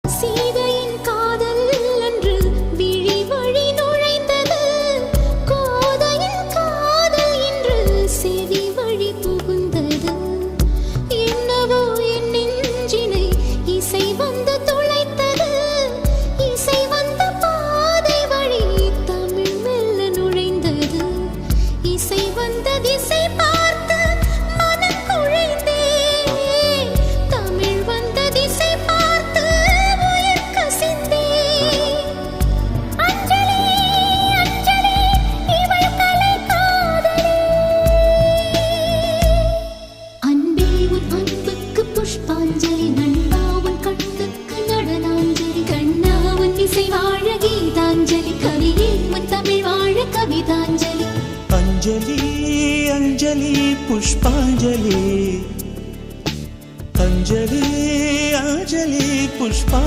சீதையின் காதல் அன்று விழி வழி நுழைந்தது, கோதையின் காதல் இன்று செவி வழி புகுந்தது. என்னவோ என் நெஞ்சினை இசை வந்து துளைத்தது, இசை வந்த பாதை வழி தமிழ் மெல்ல நுழைந்தது. இசை வந்த திசை பார்த்து மனம் குழைந்தே, தமிழ் வந்த திசை பார்த்து உயிர் கசிந்தே. அஞ்சலி அஞ்சலி இவள் கலை காதலி. அன்பே உன் அன்புக்கு புஷ்பாஞ்சலி, நண்பா உன் கண்ணுக்கு நடனாஞ்சலி, கண்ணா உன் இசை வாழ கீதாஞ்சலி, கவியே உன் தமிழ் வாழ கவிதாஞ்சலி. अंजलि अंजलि पुष्पांजलि, अंजलि अंजलि पुष्पा